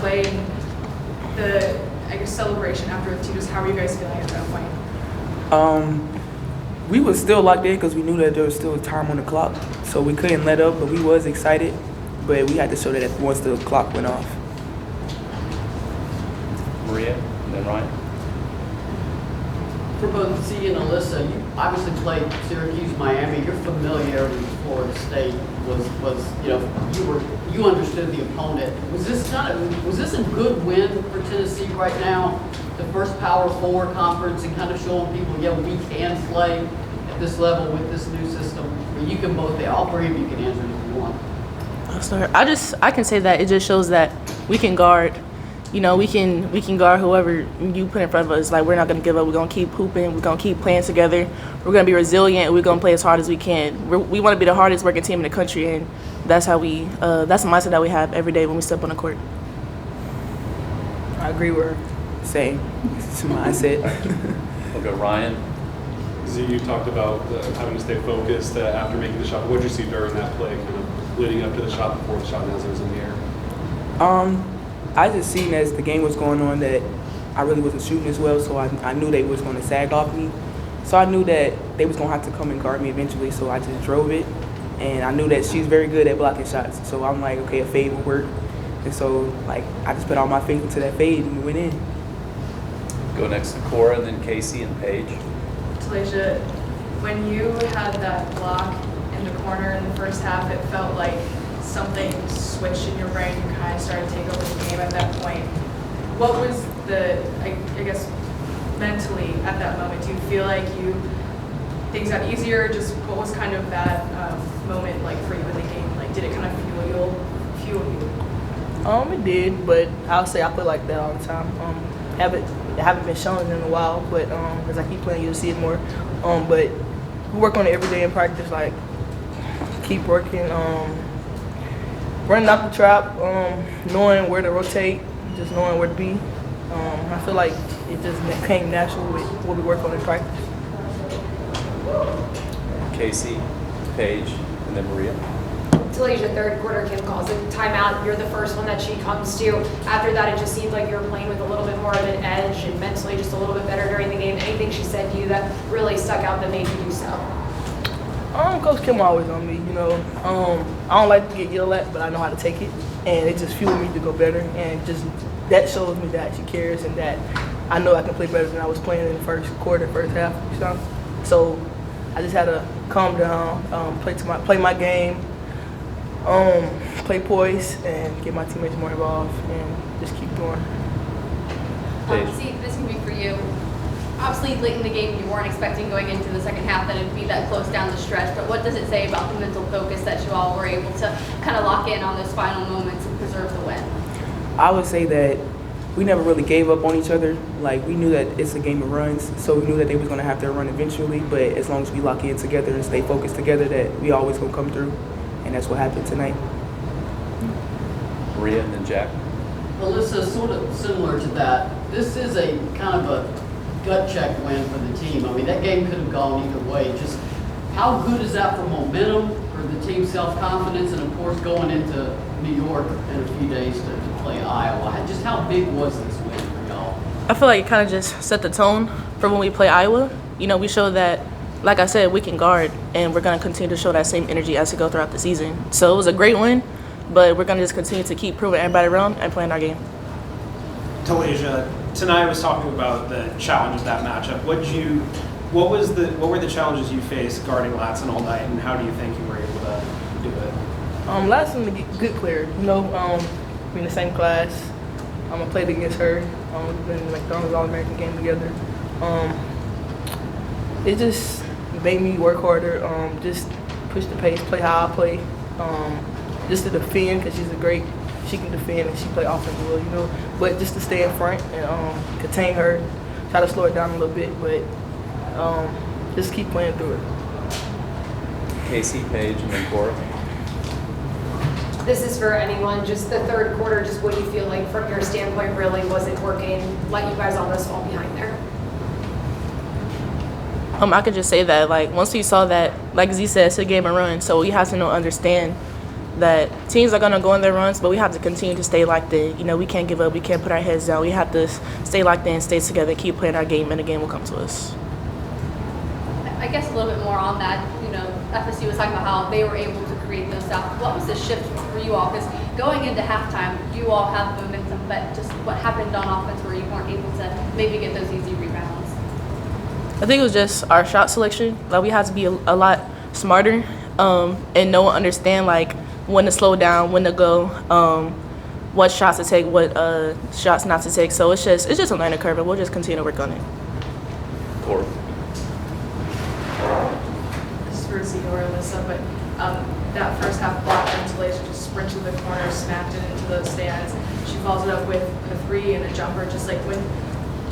play and the, I guess, celebration after the team, just how were you guys feeling at that point? We was still locked in because we knew that there was still time on the clock, so we couldn't let up. But we was excited, but we had to show that once the clock went off. Maria, and then Ryan. For both Zee and Alyssa, you obviously played Syracuse, Miami. Your familiarity with Florida State was you understood the opponent. Was this a good win for Tennessee right now? The first Power 4 conference and kind of showing people, yeah, we can play at this level with this new system. But you can both, all three of you can answer it if you want. I'll start. I can say that it just shows that we can guard. We can guard whoever you put in front of us. Like, we're not going to give up. We're going to keep hooping. We're going to keep playing together. We're going to be resilient. We're going to play as hard as we can. We want to be the hardest working team in the country, and that's how that's the mindset that we have every day when we step on the court. I agree with her. Same. It's a mindset. We'll go Ryan. Zee, you talked about having to stay focused after making the shot. What did you see during that play, kind of leading up to the shot, before the shot, and as it was in the air? I just seen as the game was going on that I really wasn't shooting as well, so I knew they was going to sag off me. So I knew that they was going to have to come and guard me eventually, so I just drove it. And I knew that she's very good at blocking shots, so I'm like, okay, a fade will work. And so, like, I just put all my faith into that fade and we went in. Go next to Cora, and then Casey and Paige. Talaysia, when you had that block in the corner in the first half, it felt like something switched in your brain. You kind of started to take over the game at that point. What was I guess, mentally at that moment? Do you feel like things got easier? Just what was kind of that moment like for you in the game? Like, did it kind of fuel you? It did, but I'll say I play like that all the time. Haven't been shown in a while, but as I keep playing, you'll see it more. But we work on it every day in practice. Like, keep working, running out the trap, knowing where to rotate, just knowing where to be. I feel like it just came natural with what we work on in practice. Casey, Paige, and then Maria. Talaysia, third quarter, Kim calls a timeout. You're the first one that she comes to. After that, it just seemed like you were playing with a little bit more of an edge and mentally just a little bit better during the game. Anything she said to you that really stuck out that made you do so? Coach Kim always on me, I don't like to get yelled at, but I know how to take it, and it just fueled me to go better, and just that shows me that she cares and that I know I can play better than I was playing in the first quarter, first half. So I just had to calm down, play my game, play poise, and get my teammates more involved, and just keep going. Zee, this can be for you. Obviously, late in the game, you weren't expecting going into the second half that it would be that close down the stretch, but what does it say about the mental focus that you all were able to kind of lock in on those final moments and preserve the win? I would say that we never really gave up on each other. Like, we knew that it's a game of runs, so we knew that they was going to have to run eventually, but as long as we lock in together and stay focused together, that we always going to come through, and that's what happened tonight. Maria, and then Jack. Alyssa, sort of similar to that, this is a kind of a gut check win for the team. I mean, that game could have gone either way. Just how good is that for momentum, for the team's self-confidence, and of course going into New York in a few days to play Iowa? Just how big was this win for y'all? I feel like it kind of just set the tone for when we play Iowa. We showed that, like I said, we can guard, and we're going to continue to show that same energy as we go throughout the season. So it was a great win, but we're going to just continue to keep proving everybody wrong and playing our game. Talaysia, tonight I was talking about the challenge of that matchup. What were the challenges you faced guarding Latson all night, and how do you think you were able to do it? Latson's a good player. We're in the same class. I played against her. We've been in the McDonald's All-American game together. It just made me work harder. Just push the pace, play how I play. Just to defend, because she can defend and she play offense well, But just to stay in front and contain her, try to slow it down a little bit, but just keep playing through it. Casey, Paige, and then Cora. This is for anyone. Just the third quarter, just what you feel like from your standpoint really wasn't working, let you guys almost fall behind there. I could just say that, once we saw that, like Zee said, it's a game of run, so we have to understand that teams are going to go in their runs, but we have to continue to stay locked in. You know, we can't give up. We can't put our heads down. We have to stay locked in, stay together, keep playing our game, and the game will come to us. I guess a little bit more on that, you know, FSU was talking about how they were able to create those stuff. What was the shift for you all? Because going into halftime, you all have momentum, but just what happened on offense where you weren't able to maybe get those easy rebounds? I think it was just our shot selection. Like, we had to be a lot smarter and know and understand, like, when to slow down, when to go, what shots to take, what shots not to take. So it's just a learning curve, and we'll just continue to work on it. Cora. This is for Zee or Alyssa, but that first half block from Talaysia just sprinted to the corner, smacked it into the stands. She follows it up with a three and a jumper. Just like when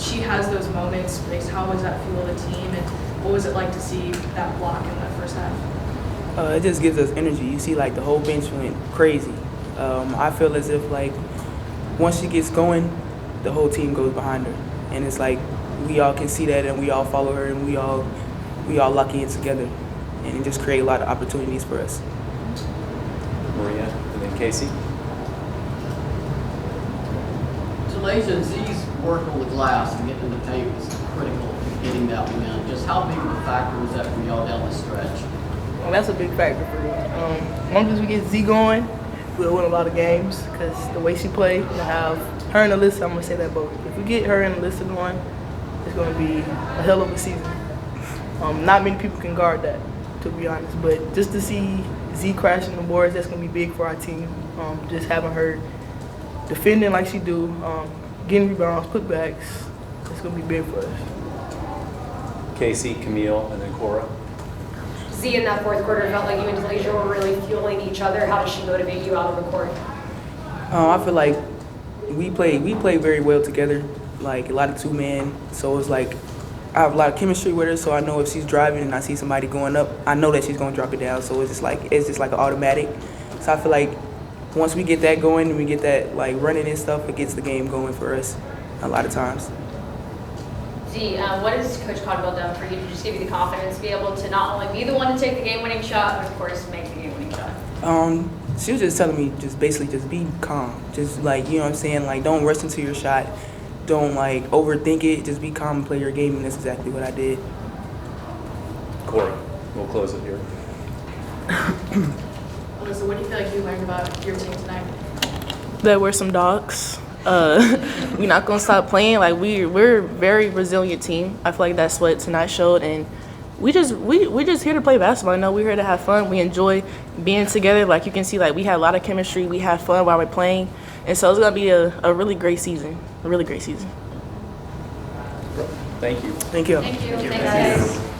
she has those moments, like, how does that fuel the team, and what was it like to see that block in that first half? It just gives us energy. You see, like, the whole bench went crazy. I feel as if, like, once she gets going, the whole team goes behind her. And it's like we all can see that, and we all follow her, and we all lock in together. And it just create a lot of opportunities for us. Maria, and then Casey. Talaysia and Zee's work on the glass and getting to the paint was critical to getting that win. Just how big of a factor was that for y'all down the stretch? Well, that's a big factor for me. As long as we get Z going, we'll win a lot of games because the way she plays, we'll have her and Alyssa, I'm going to say that both. If we get her and Alyssa going, it's going to be a hell of a season. Not many people can guard that, to be honest. But just to see Z crashing the boards, that's going to be big for our team. Just having her defending like she do, getting rebounds, putbacks, it's going to be big for us. Casey, Camille, and then Cora. Zee in that fourth quarter felt like you and Talaysia were really fueling each other. How does she motivate you out on the court? I feel like we play very well together, like a lot of two-man. So it's like I have a lot of chemistry with her, so I know if she's driving and I see somebody going up, I know that she's going to drop it down. So it's just like an automatic. So I feel like once we get that going and we get that like running and stuff, it gets the game going for us a lot of times. Zee, what has Coach Caldwell done for you to just give you the confidence to be able to not only be the one to take the game-winning shot, but of course make the game-winning shot? She was just telling me just be calm. Just like, you know what I'm saying, like don't rush into your shot. Don't like overthink it. Just be calm and play your game, and that's exactly what I did. Cora, we'll close it here. Alyssa, what do you feel like you learned about your team tonight? That we're some dogs. We're not gonna stop playing. Like we're a very resilient team. I feel like that's what tonight showed, and we're just here to play basketball. I know we're here to have fun. We enjoy being together. Like you can see, like we had a lot of chemistry. We have fun while we're playing, and so it's gonna be a really great season. A really great season. Thank you. Thank you. Thank you. Thank you. Thanks, guys.